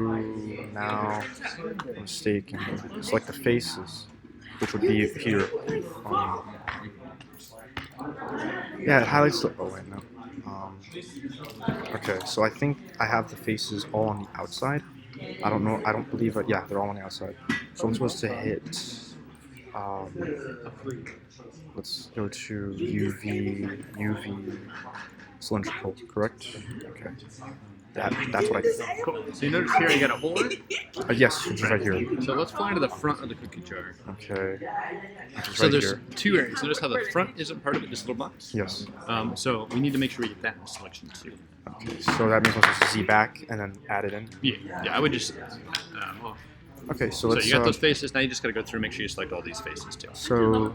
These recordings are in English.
Now mistaken. Select the faces, which would be here. Um, yeah, it highlights the. Oh wait, no. Okay, so I think I have the faces all on the outside. I don't know. I don't believe it. Yeah, they're all on the outside. So I'm supposed to hit. Um, let's go to UV cylindrical. Correct? Okay. That's what I did. Cool. So you notice here you got a holder. Yes, which is right here. So let's fly to the front of the cookie jar. Okay. Which is So right there's here. two areas. Notice how the front isn't part of it, this little box? Yes. So we need to make sure we get that in selection too. Okay. So that means I'm supposed to Z back and then add it in. Yeah, I would just. Okay, so So let's. you got those faces. Now you just got to go through and make sure you select all these faces too. So.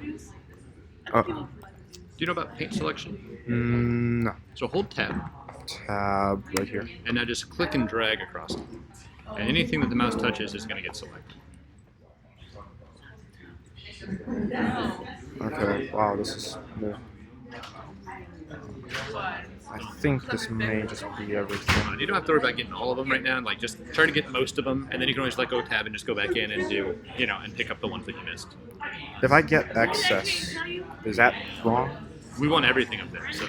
Do you know about paint selection? No. So hold tab, Tab right here. and now just click and drag across it. And anything that the mouse touches is going to get selected. Okay. Wow, this is new. I think this may just be everything. You don't have to worry about getting all of them right now. Like just try to get most of them, and then you can always let go tab and just go back in and do, and pick up the ones that you missed. If I get excess, is that wrong? We want everything up there, so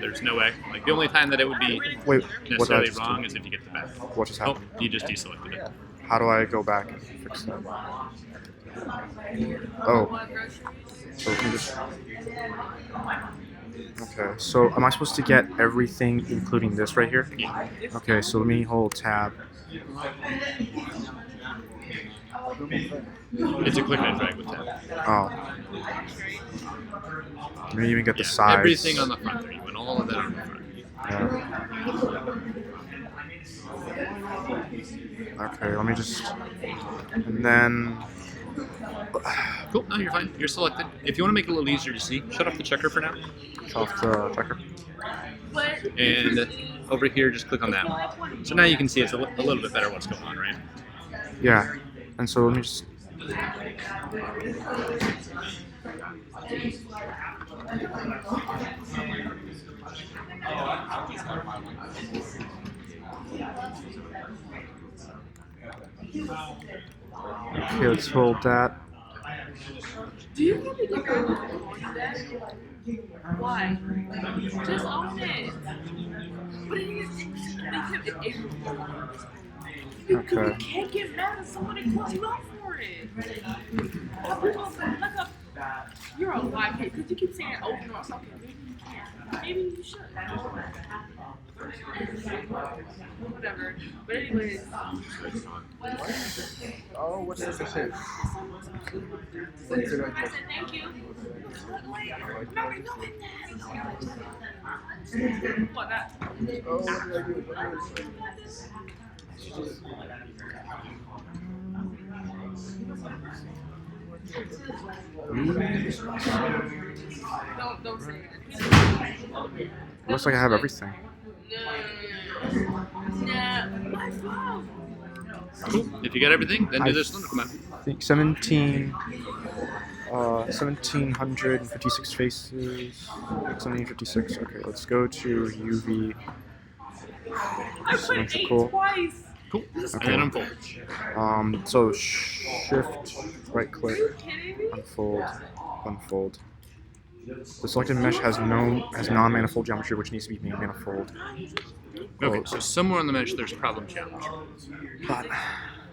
there's no way. Like the only time that it would be Wait, what did I necessarily just wrong do? is if you get the back. What just Oh, happened? you just deselected it. How do I go back and fix that? Oh. So let me just. Okay, so am I supposed to get everything, including this right here? Yeah. Okay, so let me hold tab. It's a click and drag with tab. Oh. Let me even get the Yeah, size. everything on the front there. You want all of that on the front. Yeah. Okay, let me just. And then. Cool. No, you're fine. You're selected. If you want to make it a little easier to see, shut off the checker for now. Off the checker. And over here, just click on that one. So now you can see it's a little bit better what's going on, right? Yeah. And so let me just. Okay, let's hold that. Do you really get rid of that? Why? Just own it. But it is. You can't get mad at someone that calls you out for it. You're a white kid because you keep saying over and over. Okay, maybe you can't. Maybe you should. Whatever. But anyways. Oh, what's this? I said thank you. What that? Oh, what did I do? Don't say it. Looks like I have everything. Nah, my fault. Cool. If you got everything, then do this one. Come on. I think 1756 faces. 1756. Okay, let's go to UV I put 8 cylindrical. twice. Cool. Okay. And then unfold. So shift, right click, Are you kidding me? unfold. The selected mesh has non-manifold geometry, which needs to be manifold. Okay, so somewhere on the mesh there's problem geometry. But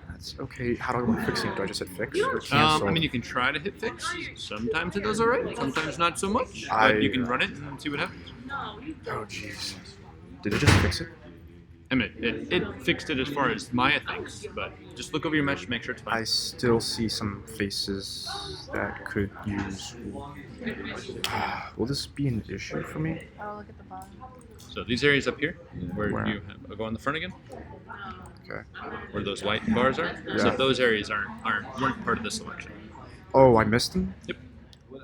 that's okay. How do I go fixing it? Do I just hit fix or cancel? I mean, you can try to hit fix. Sometimes it does alright, sometimes not so much. But you can run it and see what happens. No, you Oh jeez. Did it just fix it? I mean, it fixed it as far as Maya thinks, but just look over your mesh, make sure it's I fine. still see some faces that could use. Will this be an issue for me? Oh, look at the bottom. So these areas up here, where Where? you have, go on the front again, Okay. where those white bars are. So Yeah. those areas weren't part of the selection. Oh, I missed them? Yep.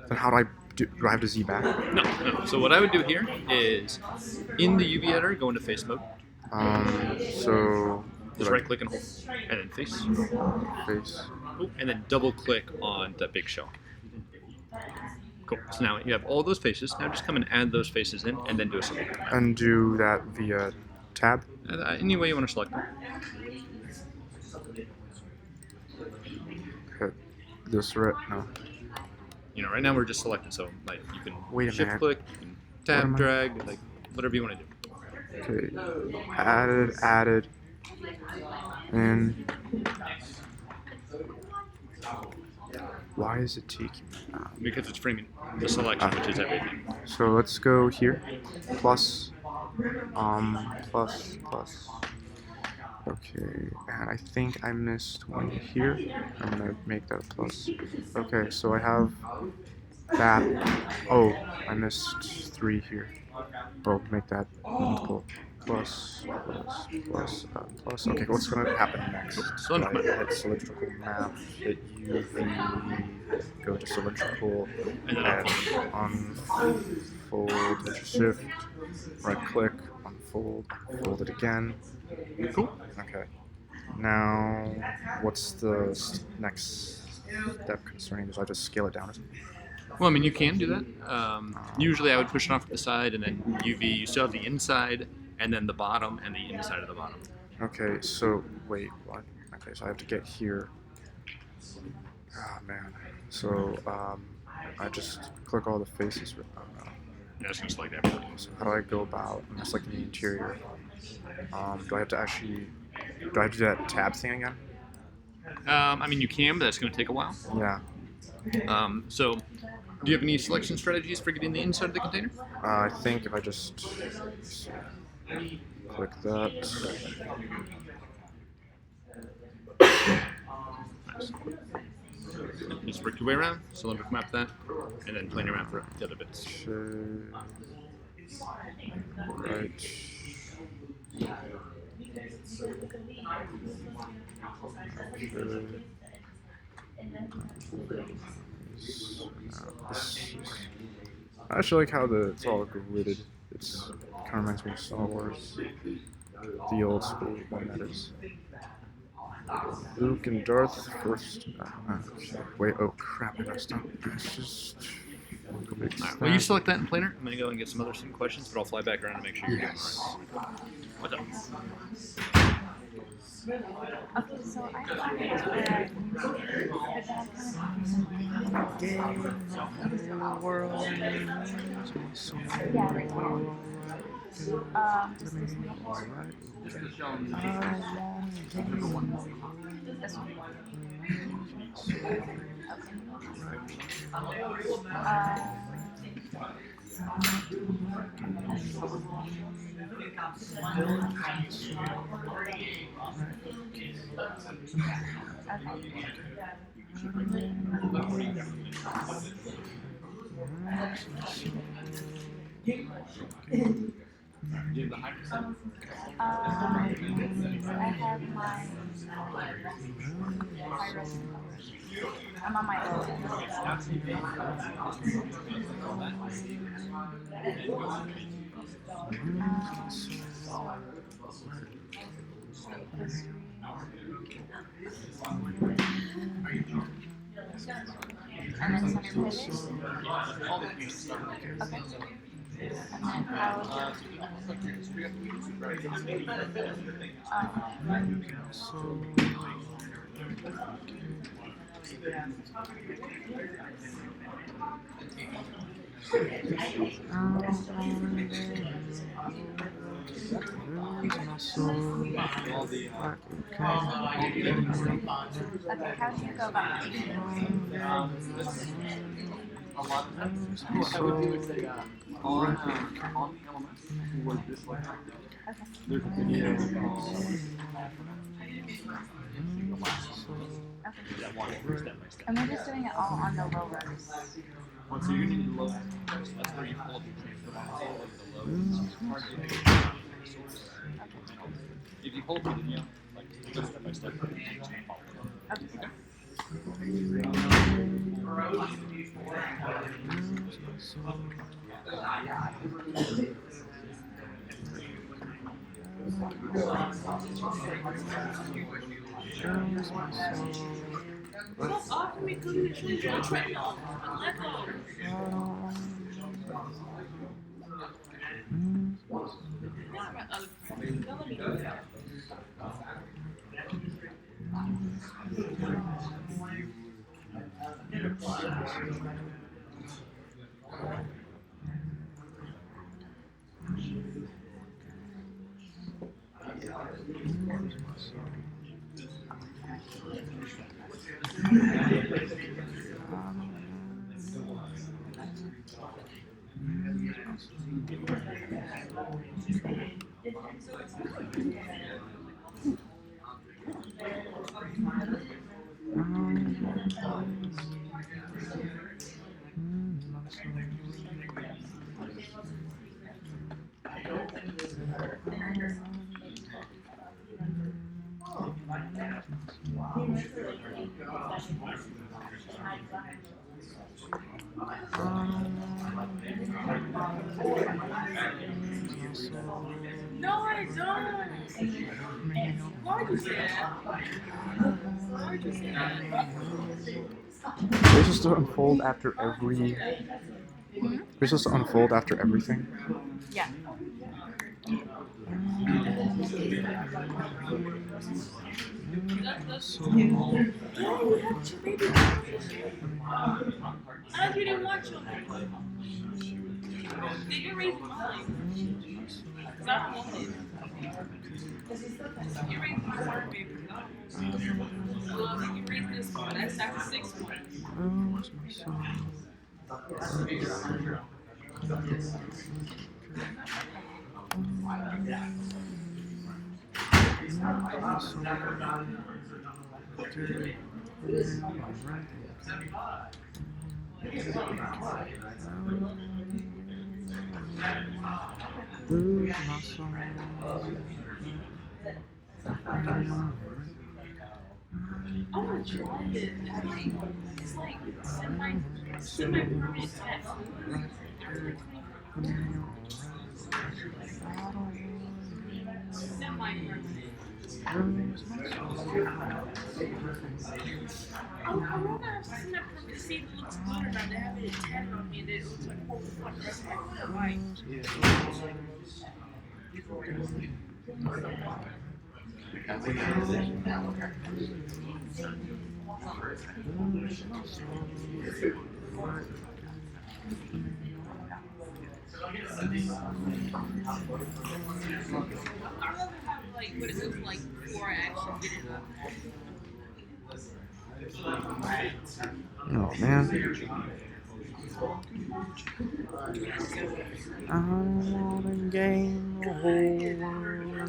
Then how do I do? Do I have to Z back? No. So what I would do here is, in the UV editor, go into face mode. So. Just right click and hold, and then face. Face. Cool. And then double click on that big shell. Cool. So now you have all those faces. Now just come and add those faces in, and then do a select. And do that via tab. Any way you want to select them. Okay. This right no. You know, right now we're just selected, so like you can Wait a shift minute. click, you can What am tab, I- drag, like whatever you want to do. Okay. Added. And why is it taking me now? Because it's framing the selection, which is everything. So let's go here. Plus. Plus. Okay, and I think I missed one here. I'm gonna make that a plus. Okay, so I have that. Oh, I missed 3 here. Oh, make that multiple. Plus. Okay, what's gonna happen next? Cylindrical Right, hit cylindrical map, hit UV, go to cylindrical, And then and unfold, hit shift, right click, unfold it again. Cool. Okay. Now, what's the next step concerning this? I just scale it down or something? Well, I mean, you can do that. Usually I would push it off to the side, and then UV, you still have the inside, and then the bottom, and the inside of the bottom. Okay, so, wait, what? Okay, so I have to get here. Oh, man. So, I just click all the faces. Yeah, it's going to select everything. So how do I go about, I'm selecting the interior. Do I have to do that tab thing again? I mean, you can, but that's going to take a while. Yeah. So, do you have any selection strategies for getting the inside of the container? I think if I just click that. Nice. Just work your way around, cylindrical map that, and then plane around for the other bits. Right. I actually like how it's all gridded. It's kind of reminds me of Star Wars, the old school one that is. Luke and Darth first. Wait, oh crap! I messed up. It's just. Alright, well, you select that in planar. I'm going to go and get some questions, but I'll fly back around and make sure you're Yes. What's up? Okay, so I find it where just this one. This one. I have my I'm on my own. And then some pictures. Okay. And then how okay, how do you go about I would do is on the elements was this like there's a video that one step by step. And we're just doing it all on the lowers. So you need to load. That's where you pull the load. If you hold the video, like go step by step, okay. Stop offering me cookies and trees on the treadmill. Let go. Not my other friend. Don't let me do that. No, I don't. Why'd you say that? Why'd you say that? They're supposed to unfold after every. They're supposed to unfold after everything. Yeah. That's no, you have your baby. I you didn't watch them. Did you raise mine? Because I don't want it. You raised my water baby. Well, you raised this one. That's after 6 months. I want to try it. It's like semi-permanent tattoo. Semi-permanent. I want to have semi-permanent to see if it looks good or not. They have it tatted on me and it looks like, oh, what the heck? Like, I'd rather have like what it looks like before I actually get it up. Oh man. I wanna gain the whole world.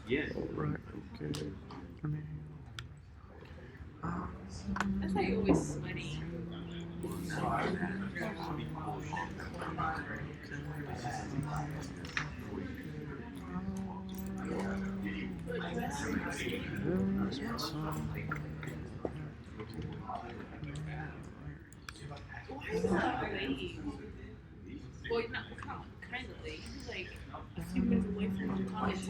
Yeah. Alright, okay. That's why you're always sweaty. Why are you not late? Well, you're not kind of late. You're like a few minutes away from college.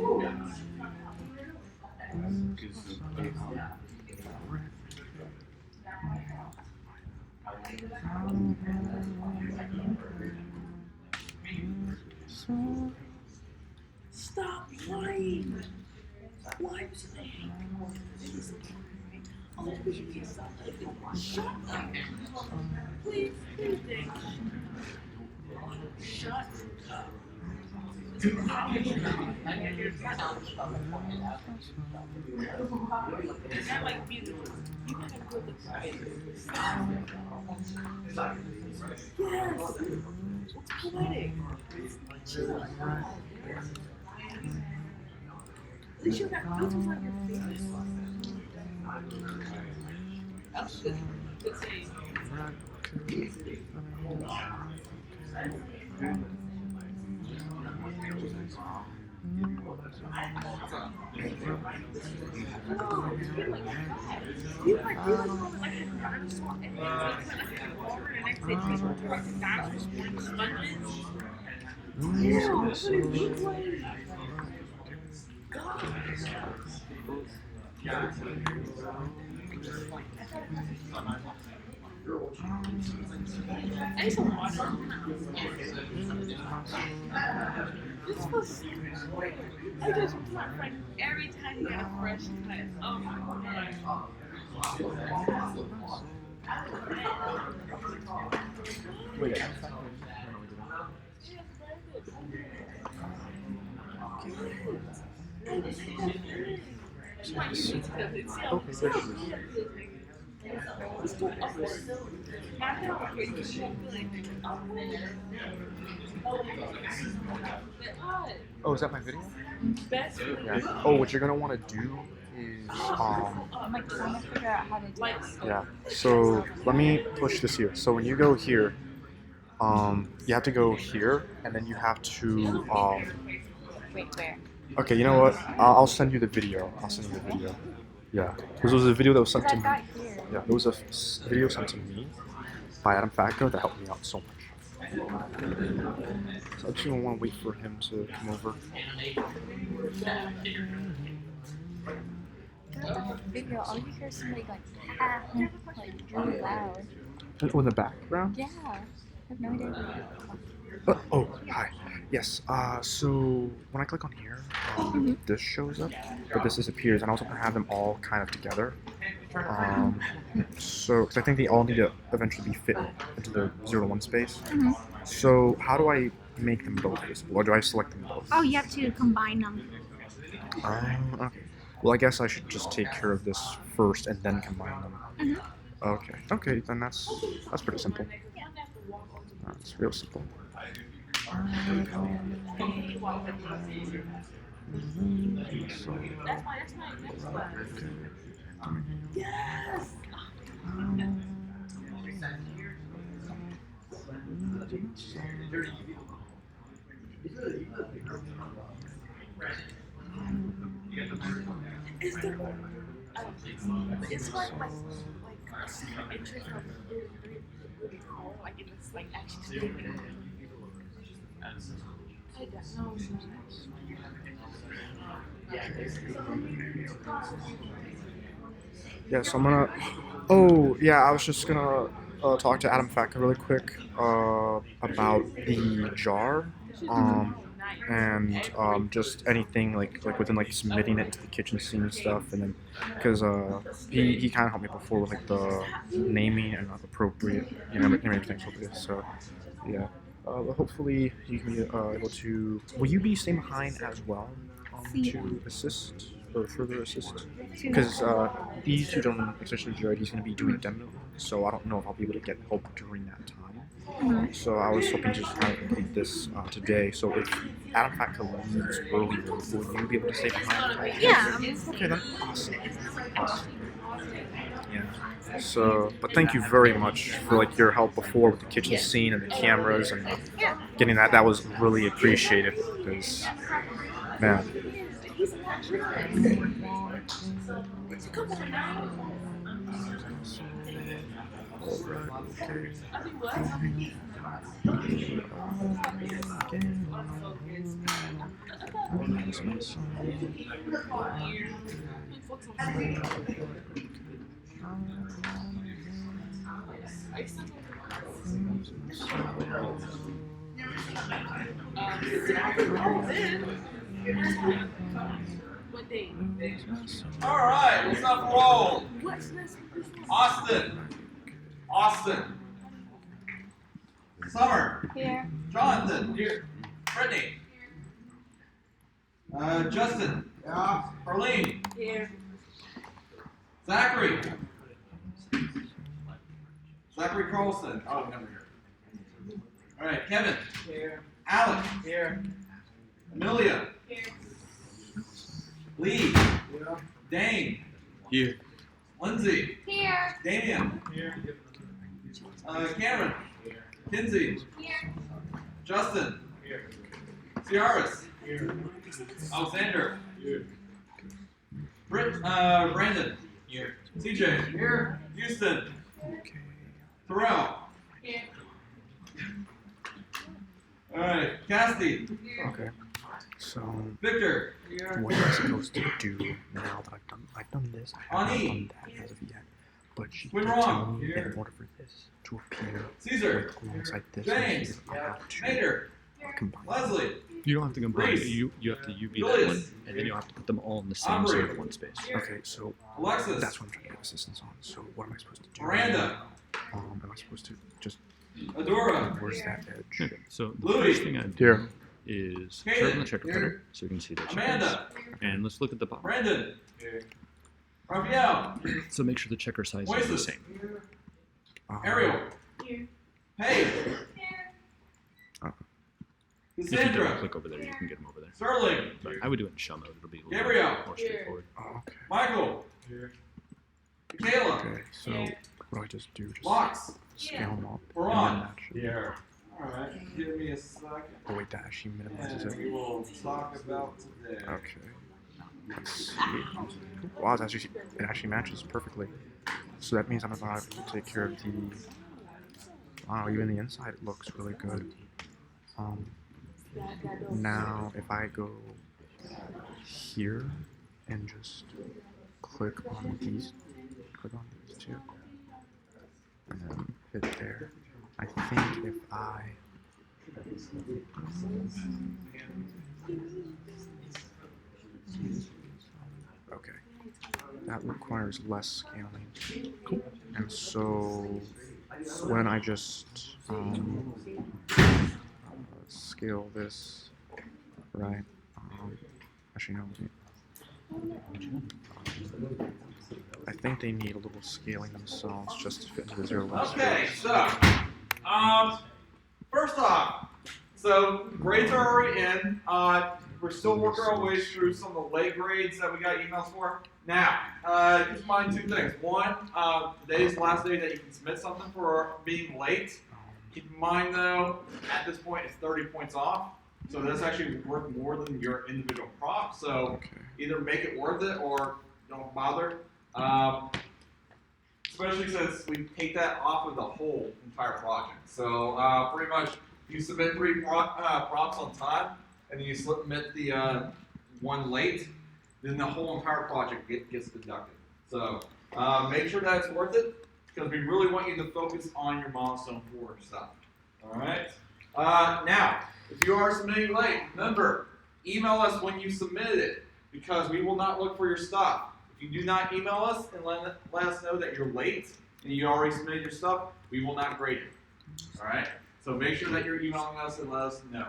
Stop lying. Why was it? Oh, we should get something. Shut up. Please, Dick. Shut up. It's not like beautiful. You gotta go the price. Yes. It's poetic. Chill. At least you got filters on your face. That's good. Good save. You like really want like a dinosaur and then like a water and next thing you know like the dinosaur sporting sponges. Yeah, that's what it looks like. God. I need some water. This was so cool. I just was my friend every time he got a fresh class. Oh my god. Wait, oh, is that my video? Yeah. Oh, what you're gonna want to do is I'm like trying to figure out how to do this. yeah. So let me push this here. So when you go here, you have to go here, and then you have to Wait, where? Okay, you know what? I'll send you the video. I'll send you the video. Yeah, this was a video that was sent to I me. got here. Yeah, there was a video sent to me by Adam Facto that helped me out so much. So I just don't want to wait for him to come over. Video, all you hear is somebody like, ah, like really loud. Oh, in the background? Yeah. I have no idea. Oh, hi. Yes. So when I click on here, this shows up, but this disappears, and I was going to have them all kind of together. So, because I think they all need to eventually be fit into the 0 to 1 space. So, how do I make them both visible, or do I select them both? Oh, you have to combine them. Okay. Well, I guess I should just take care of this first and then combine them. Okay. Okay, then that's pretty simple. That's real simple. It's like interest of really cool. Like it's like actually stupid. I don't know. Yeah, so I'm gonna. Oh, yeah, I was just gonna talk to Adam Facto really quick about the jar, and just anything like within like submitting it to the kitchen scene stuff, and then because he kind of helped me before with like the naming and appropriate, everything for this. So yeah. Hopefully you can be able to. Will you be staying behind as well to assist or further assist? Because these two gentlemen, especially Jared, he's going to be doing a demo, so I don't know if I'll be able to get help during that time. So I was hoping to just kind of complete this today. So if Adam Facto leaves earlier, will you be able to stay behind? Yeah. Okay then. Awesome. Yeah. So, but thank you very much for like your help before with the kitchen scene and the cameras and getting that. That was really appreciated. Because, man. All right, what's up, roll? Austin. Summer. Here. Jonathan. Here. Brittany. Justin. Yeah. Arlene. Here. Zachary Carlson. Oh, never here. All right, Kevin. Here. Alex. Here. Amelia. Here. Lee. Yeah. Dane. Here. Lindsay. Here. Damian. Here. Cameron. Here. Kinsey. Here. Justin. Here. Ciaris. Here. Alexander. Here. Brandon. Here. CJ. Here. Houston. Terrell. Here. All right, Casty. Okay. So, Victor. what am I supposed to do now that I've done this? I haven't Ani. done that as of yet. But she Quinn did Wrong. tell me Here. in order for this to appear Caesar. alongside this, James. I have to Nader. combine. Leslie. You don't have to combine. Reese. You have to UV that Julius. one, and then you'll have to put them all in the same Aubrey. sort of one space. Okay, so Alexis. that's what I'm trying to get assistance on. So what am I supposed to do? Miranda. Am I supposed to just Adora. where's that edge? Okay, so the Louis. first thing I do Here. is Kaden. turn on the checker Here. cutter so you can see the checkers. Amanda. And let's look at the bottom. Brandon. Raphael. So make sure the checker size is the Moises. same. Ariel. Hey. If you Cassandra. double click over there, you can get them over there. Sterling. But I would do it in shell mode. It'll be a little Gabriel. more straightforward. Oh, okay. Michael. Michaela. Okay, so what do I just do? Just Lux. scale them up. We're and on. then that should- Here. Alright, give me a second. Oh wait, that actually minimizes And we it. will talk about today. Okay. Sweet. Wow, it actually matches perfectly. So that means I'm gonna have to take care of the. Wow, even the inside looks really good. Now if I go here and just click on these two, and then hit there. I think if I okay, that requires less scaling. Cool. And so when I just scale this, right? Actually, no. I think they need a little scaling themselves just to fit into the 0 1 Okay, space. so, first off, so grades are already in. We're still working our way through some of the late grades that we got emails for. Now, keep in mind 2 things. One, today's the last day that you can submit something for being late. Keep in mind though, at this point it's 30 points off. So that's actually worth more than your individual prop. So Okay. either make it worth it or don't bother. Especially since we take that off of the whole entire project. So pretty much, if you submit 3 prompts on time, and then you submit the one late, then the whole entire project gets deducted. So make sure that it's worth it, because we really want you to focus on your milestone 4 stuff. All right. Now, if you are submitting late, remember, email us when you submitted it, because we will not look for your stuff. If you do not email us and let us know that you're late and you already submitted your stuff, we will not grade it. All right? So make sure that you're emailing us and let us know.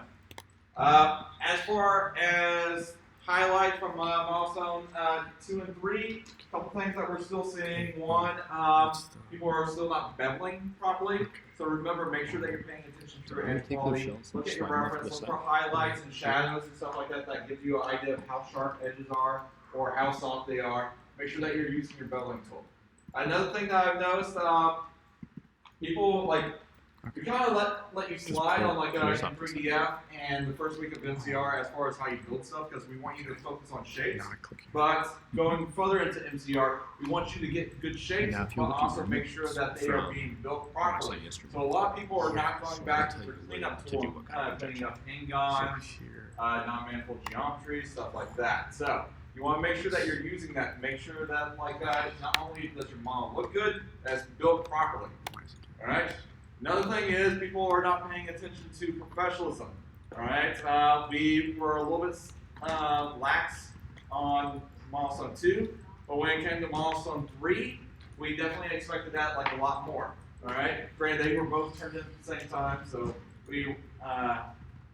As far as highlights from milestone 2 and 3, a couple things that we're still seeing. One, people are still not beveling properly. So remember, make sure that you're paying attention to your edge Take those quality. shells Look and at your slide them off to reference, the look for side. highlights and shadows and stuff like that. That gives you an idea of how sharp edges are or how soft they are. Make sure that you're using your beveling tool. Another thing that I've noticed, people like, we kind of let you slide on like close up. 3DF and the first week of MCR as far as how you build stuff, because we want you to focus on shapes. Not clicking. But going further into MCR, we want you to get good shapes, Now, but if you're looking also for make sure that they are from being built Looks properly. like yesterday. So a lot of people are not Yeah, going so back I'll to their tell you cleanup to do tool, what kind of cleaning up hang-ons, So here. non-manifold geometry, stuff like that. So you want to make sure that you're using that. Make sure that not only does your model look good, that it's built properly. Why is it All right. Another thing is people are not paying attention to professionalism. All right. We were a little bit lax on milestone 2, but when it came to milestone 3, we definitely expected that like a lot more. All right. Granted, they were both turned in at the same time, so we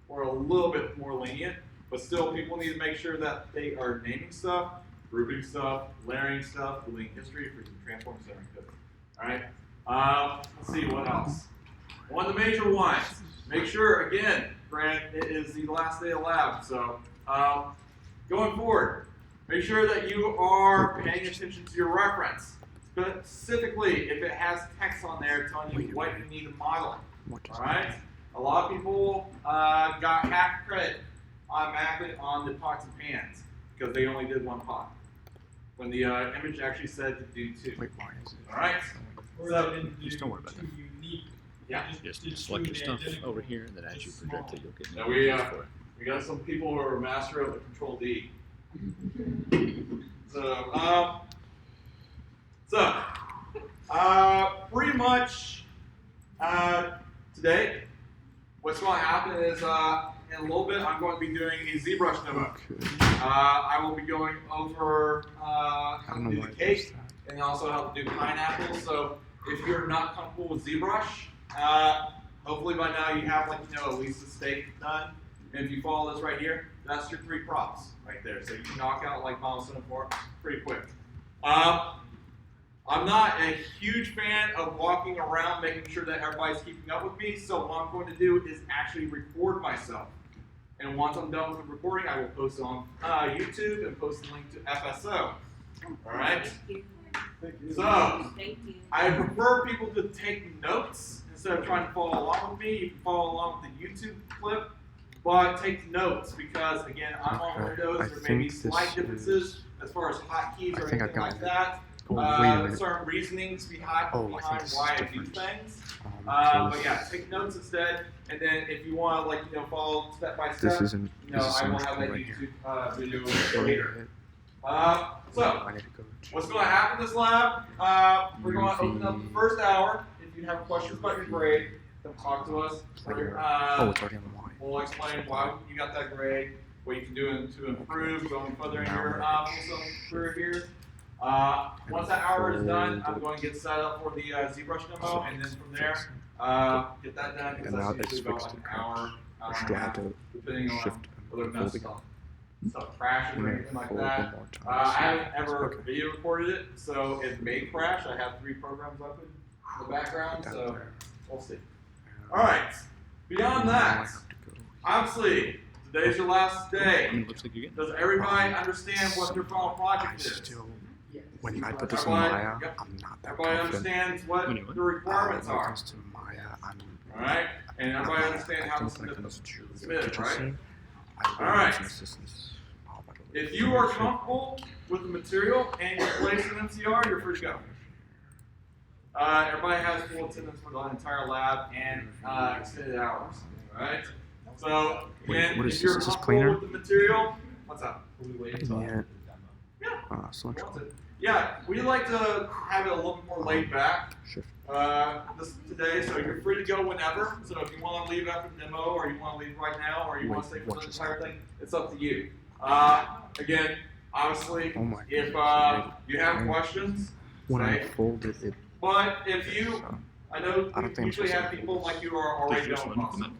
were a little bit more lenient. But still, people need to make sure that they are naming stuff, grouping stuff, layering stuff, deleting history for transform centering code. All right. Let's see what else. One of the major ones. Make sure again, Grant, it is the last day of lab. So going forward, make sure that you are paying attention to your reference. Specifically, if it has text on there telling you what you need to model. What does All that right. mean? A lot of people got half credit automatically on the pots and pans because they only did 1 pot, when the image actually said to do 2. Wait, why is it? All right. So, Just don't worry about that. yeah. Just select your stuff over here, and then as you project it, you'll get Now we for it. we got some people who are master of the Control D. So, pretty much today, what's going to happen is in a little bit, I'm going to be doing a ZBrush demo. Okay. I will be going over I how don't to know do why the it cake does that. and also how to do pineapple. So if you're not comfortable with ZBrush, hopefully by now you have at least a steak done. And if you follow this right here, that's your 3 props right there. So you can knock out like Mama said before pretty quick. I'm not a huge fan of walking around making sure that everybody's keeping up with me, so what I'm going to do is actually record myself. And once I'm done with the recording, I will post it on YouTube and post the link to FSO. Alright? So, I prefer people to take notes instead of trying to follow along with me. You can follow along with the YouTube clip, but take notes because, again, I'm on Okay, Windows. I There may be think this slight differences is- as far as hotkeys I or think I anything got like it. that. Oh, wait a minute. Certain reasonings behind Oh, I think this is why I do different. things. Because But yeah, take notes instead, and then if you want to follow step by this step, isn't. I This is will have symmetrical that right here. YouTube video So later. So I need to go. what's going to happen in this lab? We're going to open up the first hour. If you have questions about your grade, then talk to us. Player. Uh, Oh, it's already on the line. We'll explain why you got that grade, what you can do to improve going further in your career here. Once that hour is done, I'm going to get set up for the ZBrush demo, and then from there, get that done. And now Because it's that's usually about fixed. an hour, Or should I have to depending on shift whether and or fold not again? stuff crashes or anything like Fold that. one more time. I haven't ever Okay. video recorded it, so it may crash. I have 3 programs open in the background, Down so there. we'll see. Alright, beyond Now I that, have to go. obviously, today's your last I day. mean, it looks like you're getting. Does everybody understand what their final I project is? still, when I put this in Everybody- Maya, yep. I'm not that Everybody confident. understands what Anyway. the requirements When it are, comes to Maya, I'm. alright? And everybody understand how to I think when submit it them. comes to the Submit it, kitchen right? scene, I really Alright. need some assistance. Oh, by the way, If you are comfortable with the material and your place in MCR, you're free to go. Everybody has full attendance for the entire lab and extended hours. Alright? So, Wait, again, what if is you're this? Is this comfortable planar? with the material, what's up? Yeah. Yeah. Symmetrical. Yeah, we like to have it a little bit more laid back. Shift. Today, so you're free to go whenever. So if you want to leave after the demo, or you want to leave right now, or you want to stay for What the just entire happened? thing, it's up to you. Again, obviously, Oh my if gosh. you have questions, When I say. folded it, But if you, so, I know I don't we think I'm usually supposed have to- people like you are already There's done one with comment.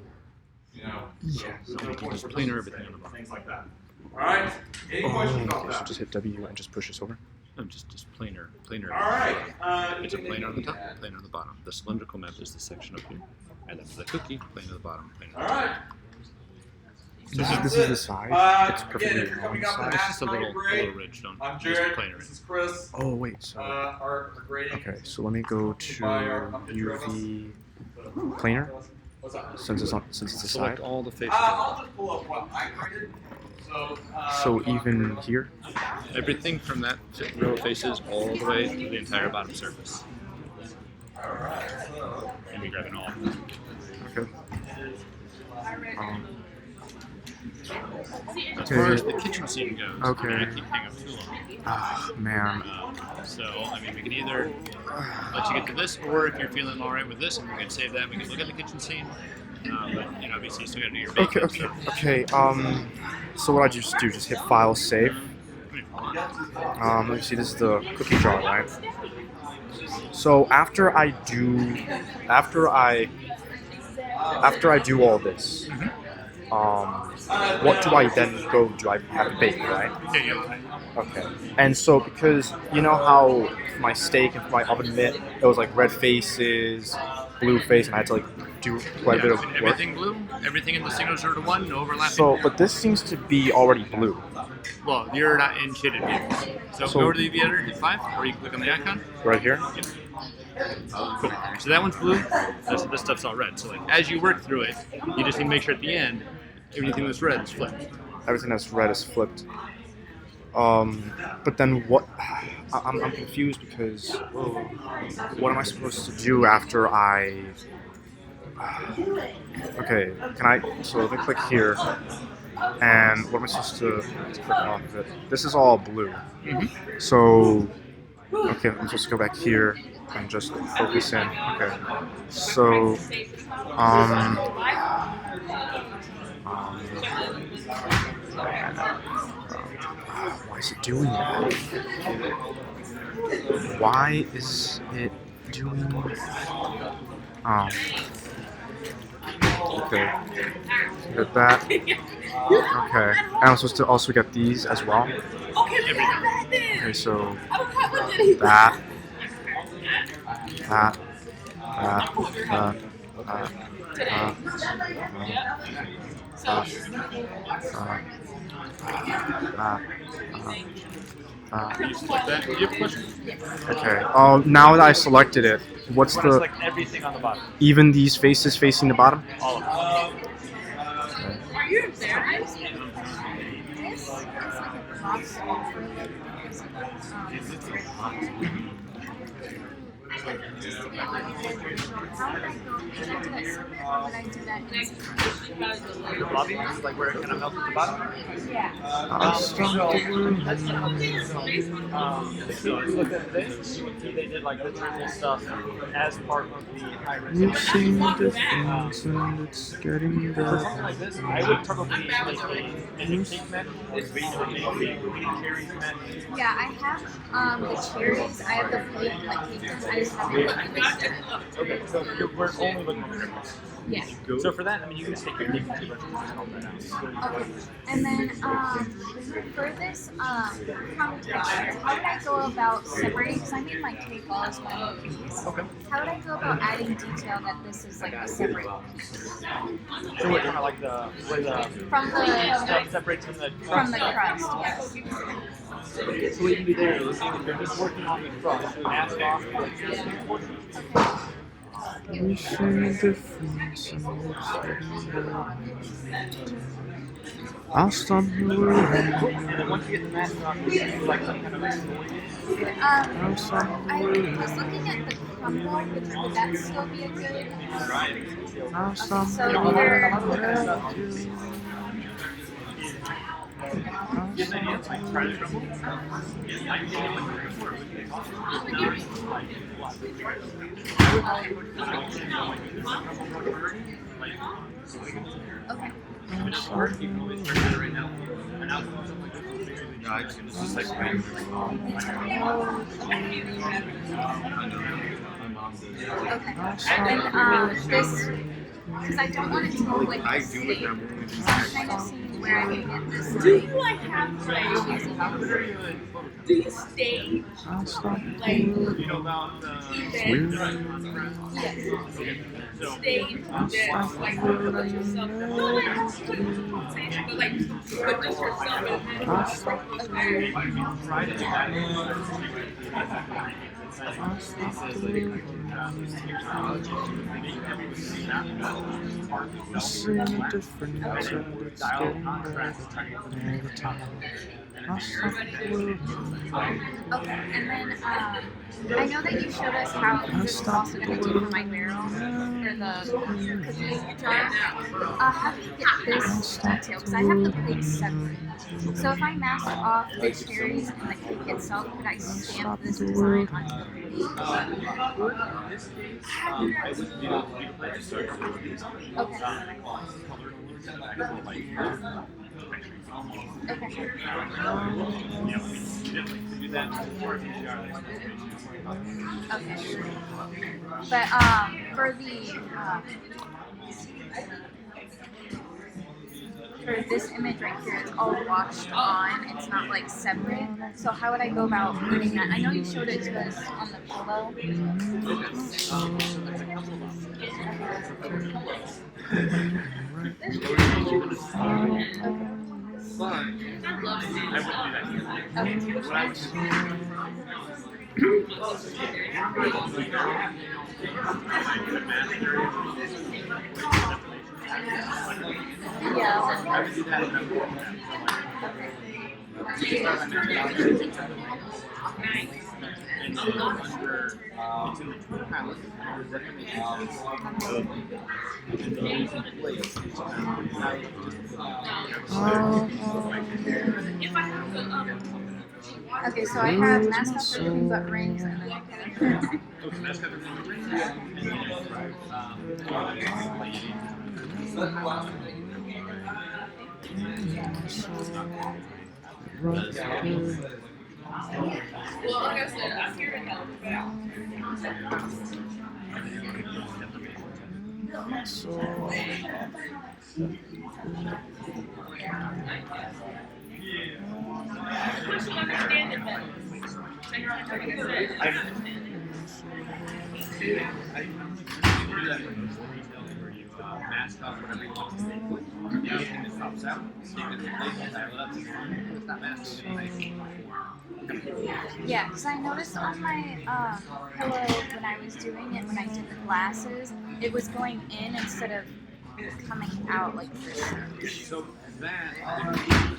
you know, Yes. so there's no You can point just for planar us everything to on the say bottom. things like that. All right, any questions about okay, so that? just hit W and just push this over. No, just planar. All right. It's a anything planar on the you top, can add? planar on the bottom. The cylindrical map is the section up here. And then for the cookie, planar on the bottom, planar All on the right. This is the side. It's Again, perfectly if you're coming long up side. to It's ask just a about your little grade, ridge. Don't I'm just Jared. planar This it. is Chris. Oh wait, so Our grading. okay, so let me go to By our picture of us. UV planar What's up? since it's the Select side. all the faces. I'll just pull up what I graded. So even here, Everything from that row of faces all the way to the entire bottom surface. Alright, so. And we grab it all. okay. As far as the kitchen scene goes, I Okay. mean, I keep hanging up too long. Ah man. So, I mean, we can either let you get to this, or if you're feeling all right with this, and we can save that, we can look at the kitchen scene. But, you know, obviously, you still got to do your Okay, baking. okay. So what I just do? Just hit File, Save. Let me see. This is the cookie jar, right? So after I do all this, what do I then go? Do I have to bake, right? Yeah, yeah. Okay. And so because you know how my steak and my oven mitt, it was like red faces, blue face, and I had to like do quite a bit of I mean, work. everything blue, everything in the signal 0 to 1, no overlapping. So, but this seems to be already blue. Well, you're not in shaded views. So go to the UV editor, hit 5, or you can click on the icon. Right here? Cool. So that one's blue, this stuff's all red. So like as you work through it, you just need to make sure at the end, everything that's red is flipped. Everything that's red is flipped. But then what? I'm confused because what am I supposed to do after I? Okay, can I? So let me click here, and what am I supposed to click off of it? This is all blue. So okay, I'm supposed to go back here and just focus in. Okay, so Why is it doing that? Why is it doing? Okay. Get that. Okay. And I'm supposed to also get these as well. Okay, so that, that, Can you select that? Do you have a question? okay. Oh, now that I selected it, what's You want to the select everything on the bottom. even these faces facing the bottom? All of them. Are you embarrassed? This is like a box offer, just to get my how would I go? Should I do that separate or would I do that inside? The lobby is like where it kind of melts at the bottom. Yeah. If you look at this, you would see they did like the thermal stuff as part of the high resolution. It's getting For something like this, I would probably make a cake mat. It's basically a cherry mat. Yeah, I have the cherries. I have the plate like cake. I just haven't looked at this yet. Okay, so we're only looking at the Yeah. So for that, I mean, you can just take your cake and help that out. Okay. And then for this crumb texture, how would I go about separating? Because I made my cake all as one piece. Okay. How would I go about adding detail that this is like a separate piece So what, kind of like the way the from the stuff separates from the crust? Yes. So what you can do there is if you're just working on the crust, mask off the existing portion. We see the difference in what's I'll stop you. And then once you get the mask off, you can do like some kind of exfoliate. I was looking at the crumble. Would that still be a good? I'll stop So either. Get an idea? Like try the crumble. Okay. It's just like Okay. And this, because I don't want it to look like a steak. So I'm trying to see where I can get this. Do you like have like do you stage like you know about events? Yes. Stage events like put yourself not like compensation, but like put just yourself in See the difference and it's getting better all the time. I'll stop you. Okay, and then I know that you showed us how this is also going to do for my barrel or the cookie jar. How do you get this detail? Because I have the plate separate. So if I mask off the cherries and the cake itself, could I stamp this design onto the plate? Okay. Okay. But for this image right here, it's all washed on. It's not like separate. So how would I go about putting that? I know you showed it to us on the pillow. Okay, so I have mask off everything but rings and then Well, like I said, I'm here to help. I just don't understand it better. Like I said, I don't understand it. I do that in retail where you mask off whatever you want to say. Anything that pops out, so you can dial it up. It's not masked, Yeah, because I noticed on my pillow when I was doing it, when I did the glasses, it was going in instead of coming out like this. So that,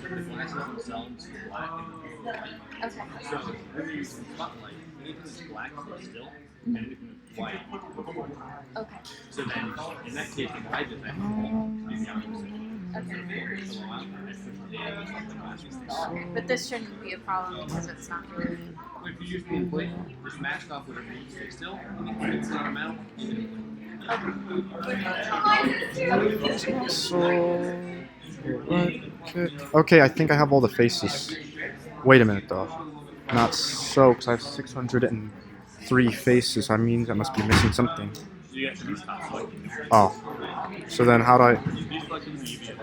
the glasses themselves are black. Okay. So when you use the spotlight, anything that's black is still, and anything that's white. Okay. So then, in that case, you can hide the fact that you can Okay. But this shouldn't be a problem because it's not good. if you use the inflate, just mask off whatever you stay still, and then when it's come out, you can inflate. Okay, I think I have all the faces. Wait a minute though. Not so, because I have 603 faces. I mean, I must be missing something. You get to these top selections. Oh. So then how do I... These selections you can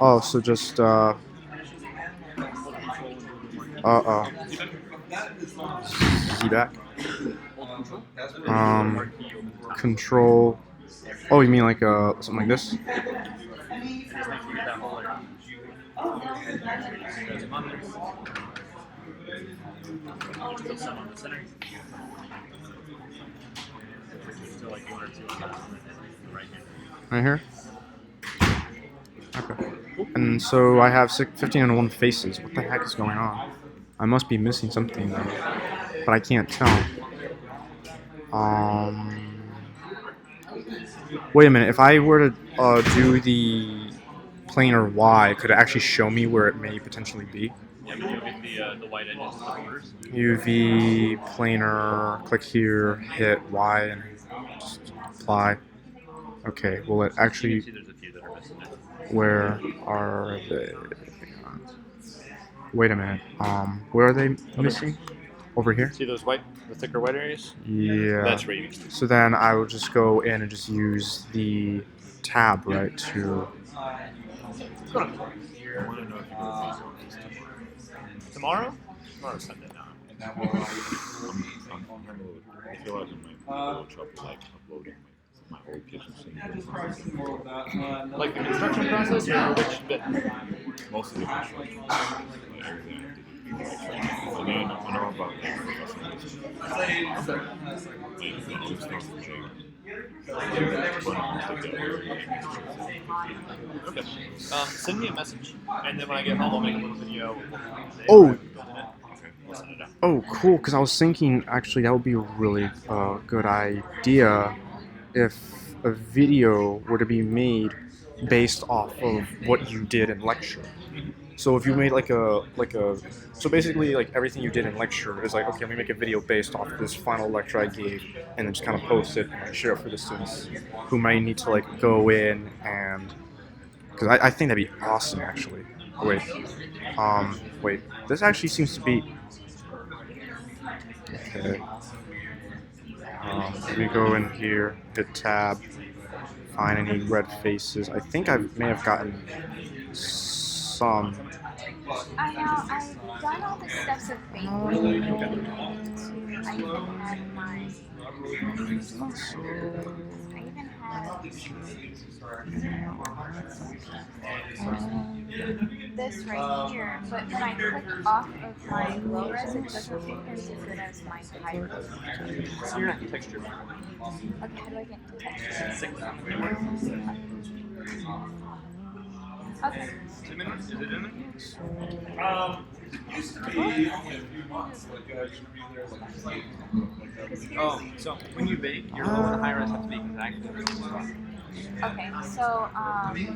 Oh, so just, see that? Control... Oh, you mean like, something like this? Some on the center. Still like one or two on the right here. Right here? Okay. And so I have 1501 faces. What the heck is going on? I must be missing something though. But I can't tell. Wait a minute. If I were to do the planar Y, could it actually show me where it may potentially be? Yeah, but you'll get the white edges of the borders. UV, planar, click here, hit Y, and just apply. Okay, will it actually... See there's a few that are missing it. Where are they? Wait a minute. Where are they missing? Over here? See those white, the thicker white areas? Yeah. That's where you can. So then I will just go in and just use the tab, right, to... Tomorrow? Tomorrow's Sunday now. I feel like I'm a little trouble like uploading my old kitchen scene. Like the construction process or which bit? Most of the construction. Like everything I did. And then I know about like professional like all these things for Jake. Okay. Send me a message, and then when I get home, I'll make a little video. Oh! We'll send it out. Oh, cool, because I was thinking, actually, that would be a really good idea if a video were to be made based off of what you did in lecture. So if you made so basically like everything you did in lecture is like, okay, let me make a video based off of this final lecture I gave, and then just kind of post it and like, share it for the students who might need to like go in and, because I think that'd be awesome actually. Wait, this actually seems to be, okay. Let me go in here, hit tab, find any red faces. I think I may have gotten some. I know, I've done all the steps of baking. I even had my... this right here, but when I click off of my low res, it doesn't look as good as my high res. So you're not texture. Okay, how do I get into texture? Okay. 2 minutes? Is it in there? It used to be only a few months. Like, you should be there like Oh, so when you bake, your low and high res have to be exactly the same. Okay, so, So you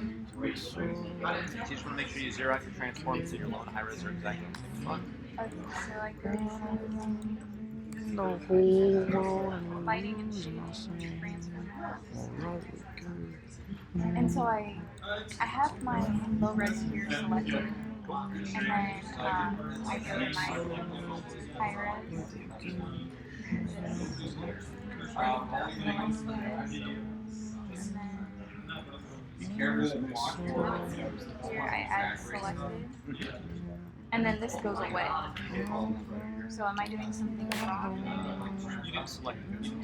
just want to make sure you zero out your transform so your low and high res are exactly the same spot. okay, so like this. the whole world. Lighting and shading transfer maps. And so I have my low res here selected, and then I go to my high res. Here I add selected, and then this goes away. So am I doing something wrong? You didn't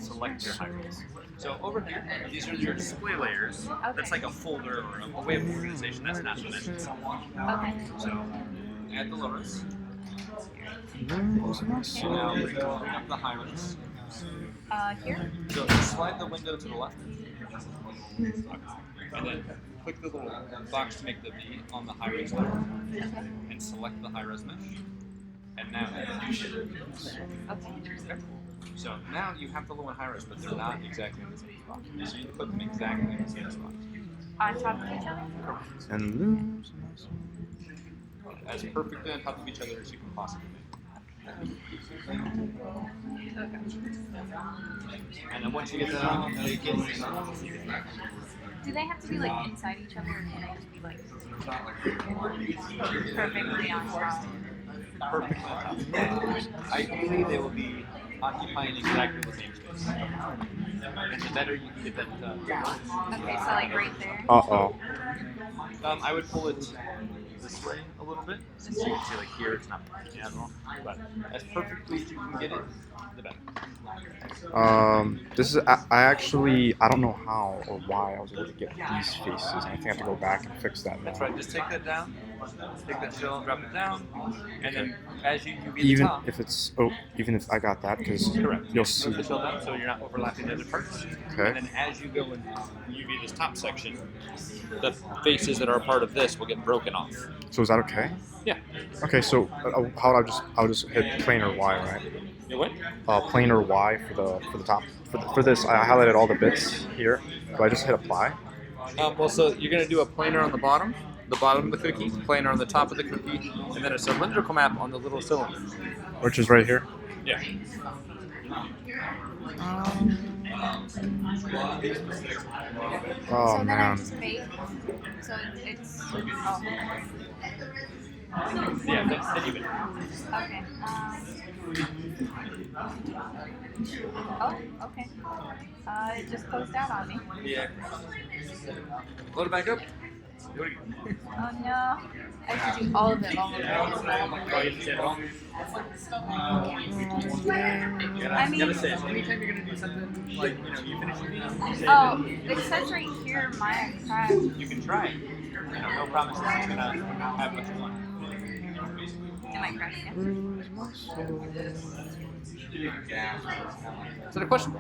select your high-res. So over here, these are your display layers. That's like a folder or a way of organization. That's not dimensions. Okay. So add the low-res. Now bring up the high-res. Here? So slide the window to the left. And then click the little box to make the V on the high-res layer. And select the high-res mesh. And now you should. Okay. So now you have the low and high res, but they're not exactly in the same spot. So you put them exactly in the same spot. On top of each other? And lose. As perfectly on top of each other as you can possibly make. And then once you get that on, you get Do they have to be like inside each other, or can they just be like perfectly on top? perfectly on top. Ideally, they will be occupying exactly the same space. And the better you can get that done. Okay, so like right there. Uh-oh. I would pull it this way a little bit, since you can see like here it's not perfect at all. But as perfectly as you can get it, the better. This is, I actually, I don't know how or why I was able to get these faces, and I think I have to go back and fix that now. That's right, just take that down, take that shell, drop it down, and then as you UV the Even top, if it's, even if I got that, because correct, you'll see. move the shell down so you're not overlapping the other parts. Okay. And then as you go and UV this top section, the faces that are a part of this will get broken off. So is that okay? Yeah. Okay, so how would I'll just hit planar Y, right? You what? Planar Y for the top. For this, I highlighted all the bits here. Do I just hit apply? Well, so you're going to do a planar on the bottom of the cookie, planar on the top of the cookie, and then a cylindrical map on the little cylinder. Which is right here. Yeah. Oh so then I man. just bake. So it's Yeah, that's even. okay. Oh, okay. It just closed out on me. Yeah. Load it back up. Do it again. Oh no. I have to do all of it all over again. Oh, you did it all? I mean, You gotta say it. Anytime you're gonna do something like, you finish your meal, you say oh, it says right here, Maya Craft. you can try it. No promises it's gonna have what you want. Am I correct? Yeah. Is that a question?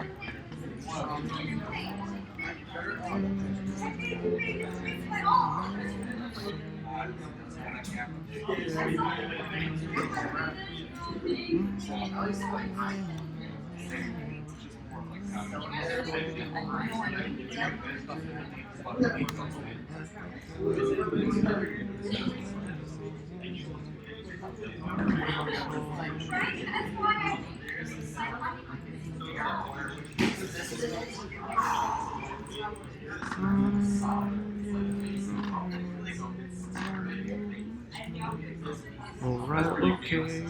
Alright, okay.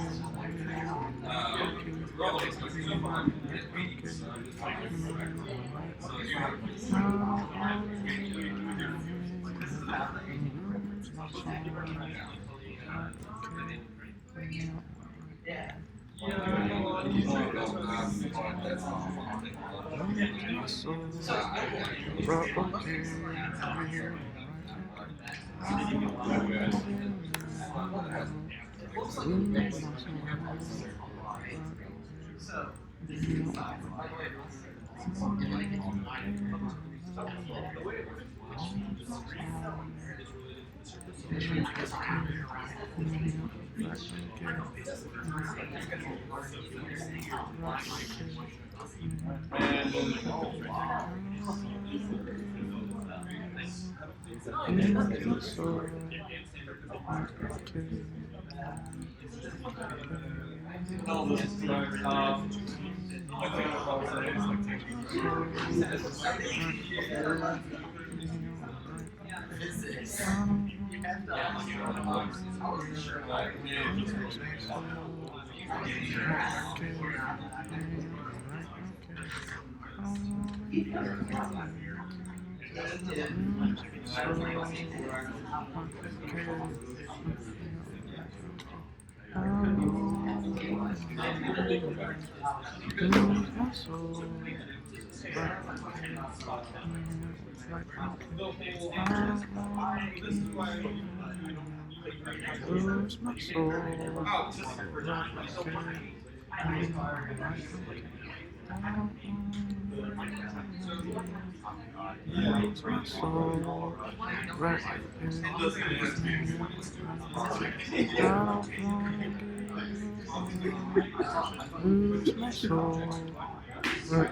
Lose my soul. Lose my soul. Right. Lose my soul. Right.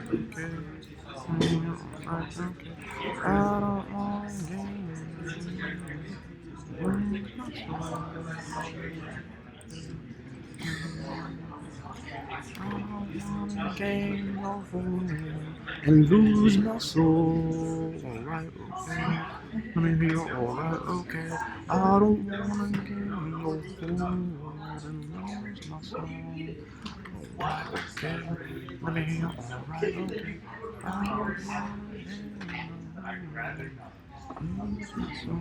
I don't want to lose my soul. Game over and lose my soul. Alright, okay. Let me be alright, okay. I don't wanna game over and lose my soul. Alright, okay. Let me be alright, okay. I don't wanna lose my soul.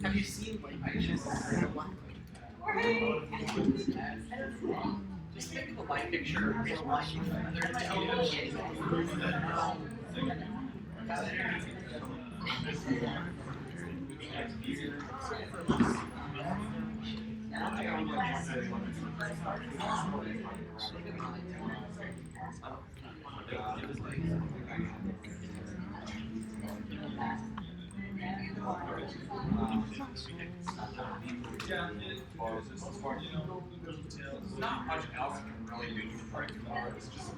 Have you seen like just think of a light picture of real life. Not much else you can really do to break the car. It's just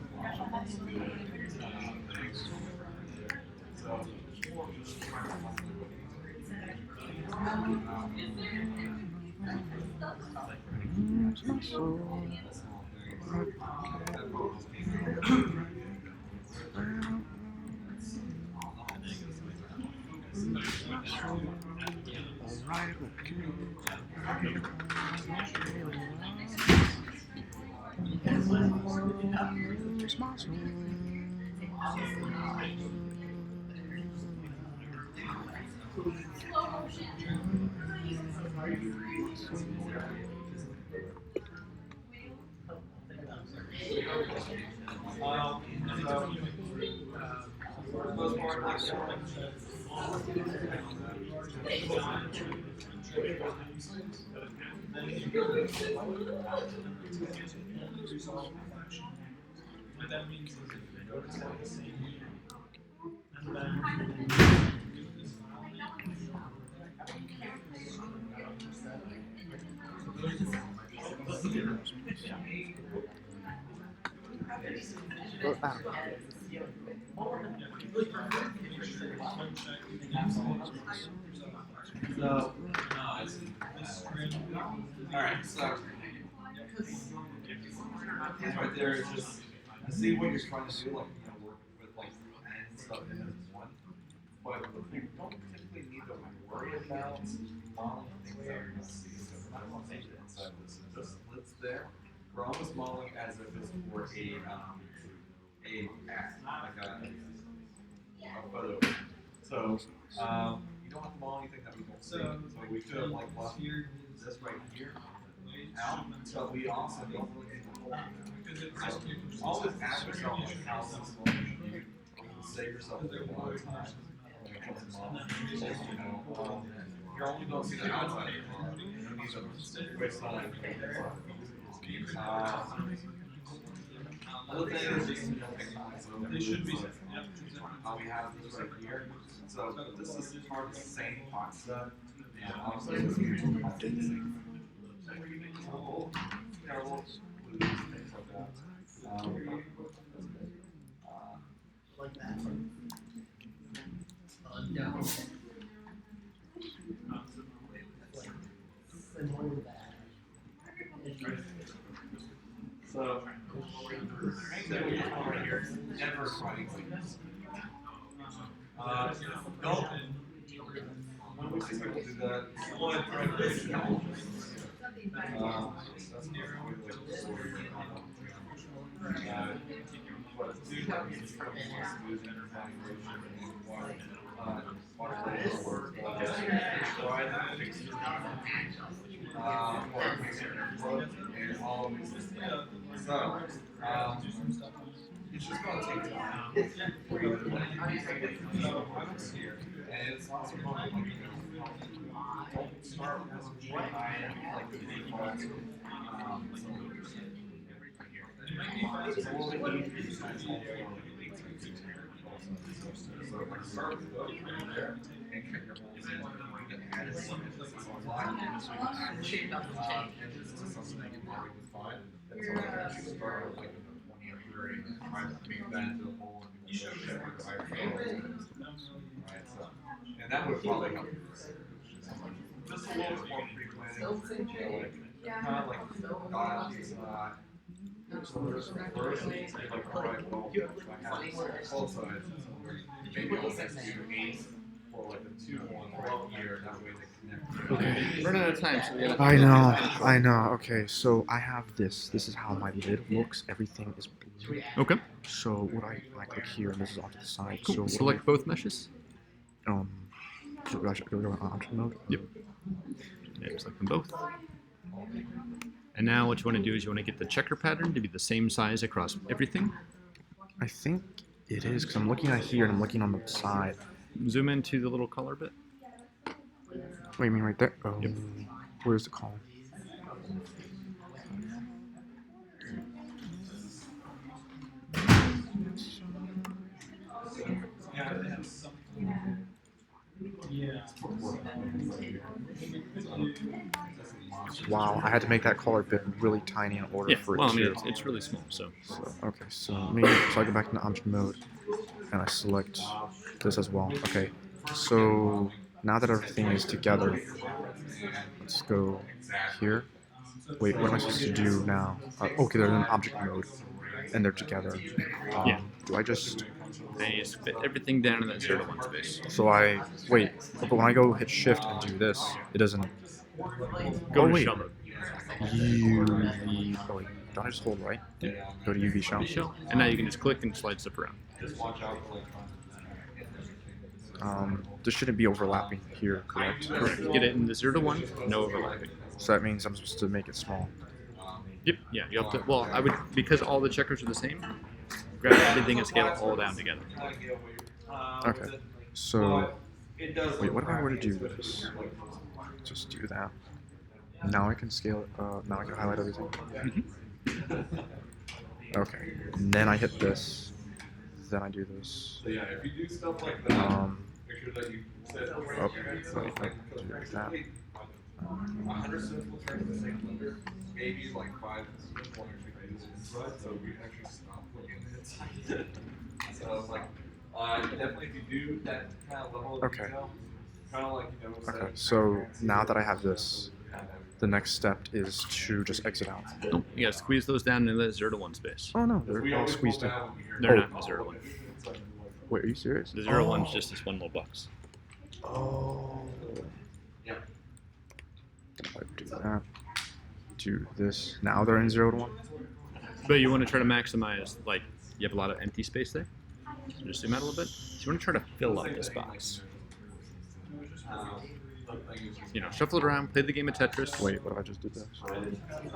Alright, so right there is just see what you're trying to do, like work with like and stuff in one. But you don't typically need to work worry about modeling things that we see. So we're not modeling the inside of this. It just lives there. We're almost modeling as if it's for a act, like a photo. So you don't have to model anything that we don't see. So we could have like left this right here out, but we also don't really need the whole thing. So always ask yourself like how this is going to be. Save yourself a lot of time when it comes to modeling. You're only going to see the outside of the model. You don't need to waste time. Other thing is just they should be. We have this right here. So this is part of the same concept, and obviously this is the same. Things like that. Like that. So, main thing we want right here is never fighting things. Don't, when we see people do that, one, try to create challenges. That's never really like the story. What do that means is evaluation and what work, and all of these things. So, it's just going to take time for you to and it's also going to don't start with one item like the default. So like start with those right there and cut your holes in. You can add some emphasis on line and this is something that you probably can find. And so like you should start with like 20 or 30 and try to make that into a hole and you should check with higher flows. Right, so and that would probably help. Just a little bit more pre-planning. Kind of like dial these so there's first like alright, well I have both sides. Maybe I'll set to 8 for like the 2 1 right here, that way they connect. Okay. Running out of time, so we gotta. I know. Okay, so I have this. This is how my lid looks. Everything is blue. Okay. So what I click here, and this is off to the side. Cool. So what Select both meshes. I should go on option mode. Yep. Yeah, select them both. And now what you want to do is you want to get the checker pattern to be the same size across everything. I think it is because I'm looking at here and I'm looking on the side. Zoom into the little color bit. Wait, you mean right there? Oh, Yep. Where's the column? Wow, I had to make that color bit really tiny in order Yeah, for it well, I mean, to. it's really small, so. Okay, so I go back into option mode and I select this as well. Okay, so now that everything is together, let's go here. Wait, what am I supposed to do now? Okay, they're in object mode and they're together. Yeah. Do I just? They just fit everything down in that 0 to 1 space. So I wait, but when I go hit shift and do this, it doesn't. Go Oh, to wait. shell mode. UV. Oh wait, don't I just hold right? Yeah. Go to UV shell. Shell. And now you can just click and slide stuff around. Just watch out for like This shouldn't be overlapping here, correct? Correct. Get it in the 0 to 1, no overlapping. So that means I'm supposed to make it small. Yep. Yeah. You have to. Well, I would, because all the checkers are the same. Grab everything and scale it all down together. Okay. So wait, what if I were to do this? Just do that. Now I can scale it. Now I can highlight everything. Okay. And then I hit this. Then I do this. So yeah, if you do stuff like that, make sure that you set Oh, do that. 100 cents will turn to the same number. Maybe like 5 cents will actually do this inside, so we actually stop looking at it. So like, definitely if you do that kind of level of Okay. detail, kind of like Okay. So now that I have this, the next step is to just exit out. Nope. You gotta squeeze those down into that 0 to 1 space. Oh no, they're all squeezed in. They're not in the 0 to 1. Wait, are you serious? The 0 to 1 is just this one little box. Oh. if I do that, do this. Now they're in 0 to 1. But you want to try to maximize, like, you have a lot of empty space there. So just zoom out a little bit. So you want to try to fill up this box. You know, shuffle it around, play the game of Tetris. Wait, what if I just did this?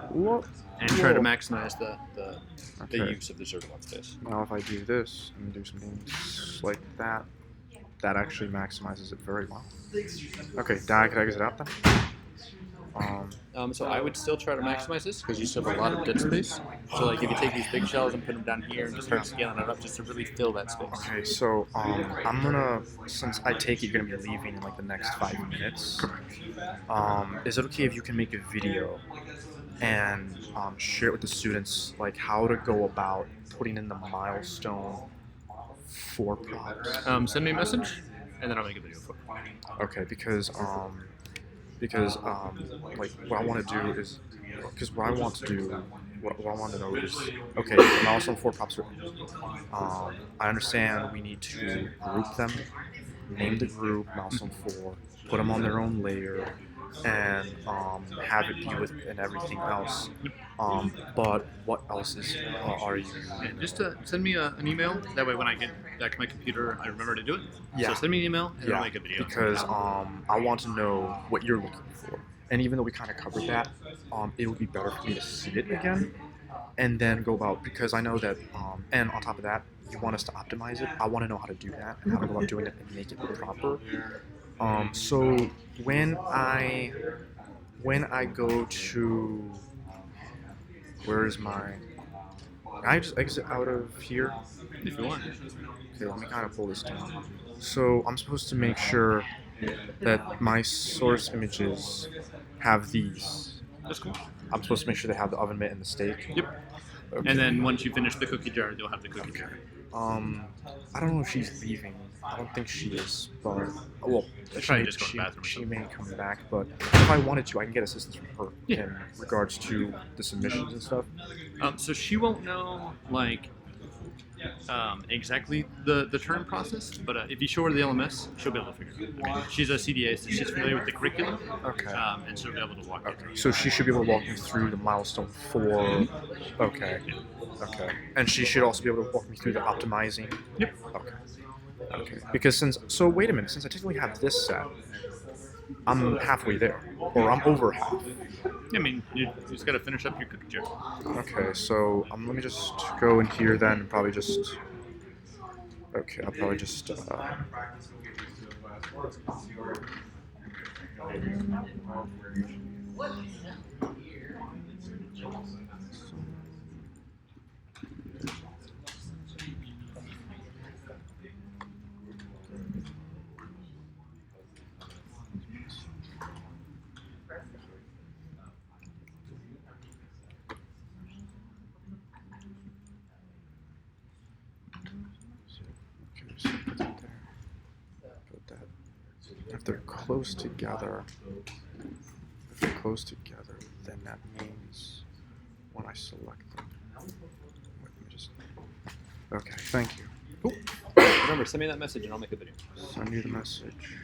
What? And try to maximize the Okay. use of the 0 to 1 space. Now if I do this and do something like that, that actually maximizes it very well. Okay, now I can exit out then. So I would still try to maximize this because you still have a lot of dead space. So like if you take these big shells and put them down here and just start scaling it up just to really fill that space. Okay, so I'm gonna, since I take it you're gonna be leaving in like the next 5 minutes. Is it okay if you can make a video and share it with the students, like how to go about putting in the milestone for props? Send me a message, and then I'll make a video for it. Okay, because like what I want to do is, because what I want to do, what I want to know is, okay, milestone 4 props written. I understand we need to group them, name the group milestone 4, put them on their own layer, and have it be with and everything else. But what else are you? Yeah, just send me an email. That way, when I get back to my computer, I remember to do it. Yeah. So send me an email, and I'll make a video. Because I want to know what you're looking for. And even though we kind of covered that, it would be better for me to see it again, and then go about, because I know that, and on top of that, you want us to optimize it. I want to know how to do that and how to go about doing it and make it proper. So when I go to, where is my? Can I just exit out of here? If you want. Okay, let me kind of pull this down. So I'm supposed to make sure that my source images have these. That's cool. I'm supposed to make sure they have the oven mitt and the steak. Yep. Okay. And then once you finish the cookie jar, you'll have the cookie jar. I don't know if she's leaving. I don't think she is, but well, Probably just go to the bathroom or she something. may come back. But if I wanted to, I can get assistance from her Yeah. in regards to the submissions and stuff. So she won't know like exactly the turn process, but if you show her the LMS, she'll be able to figure it out. I mean, she's a CDA, so she's familiar with the curriculum, Okay. and she'll be able to walk you Okay. through. So she should be able to walk me through the milestone 4. Okay. Okay. And she should also be able to walk me through the optimizing. Yep. Okay. Okay. Because so wait a minute, since I technically have this set, I'm halfway there, or I'm over half. I mean, you just got to finish up your cookie jar. Okay, so let me just go in here then, and probably just. Okay, I'll probably just. Okay, so put that there. Put that. If they're close together, then that means when I select them. Wait, let me just. Okay, thank you. Cool. Remember, send me that message and I'll make a video. Send you the message.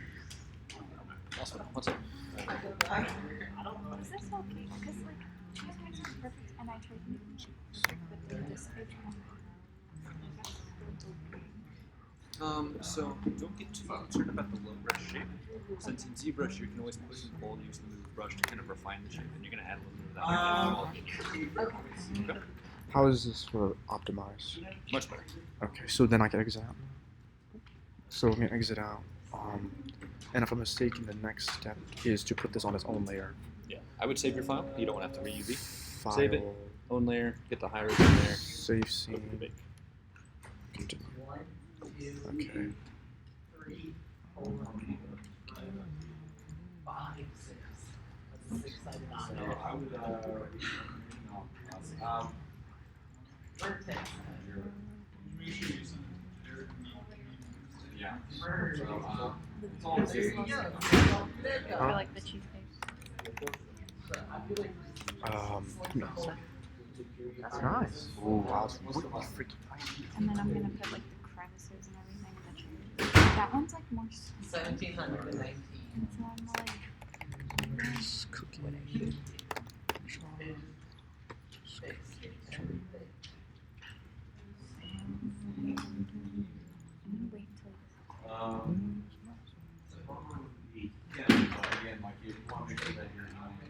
Awesome. What's up? Is this okay? Because like, you guys are perfect, and I tried to make them this page. So don't get too concerned about the low brush shape. Since in ZBrush you can always push and pull and use the move brush to kind of refine the shape, and you're gonna add a little bit of that. Okay. How is this for optimize? Much better. Okay, so then I can exit out. So I'm gonna exit out. And if I'm mistaken, the next step is to put this on its own layer. Yeah. I would save your file. You don't want to have to re-UV. File, Save it. Own layer. Get the high res in there. Save Go scene. through the bake. Continue. Okay. I like the cheesecake. No. That's nice. Ooh, wow, that's really freaking nice. And then I'm gonna put like the crevices and everything in the tree. That one's like more. 1719. And so I'm like, This cookie. wait till Yeah, but again, like you want to make sure that you're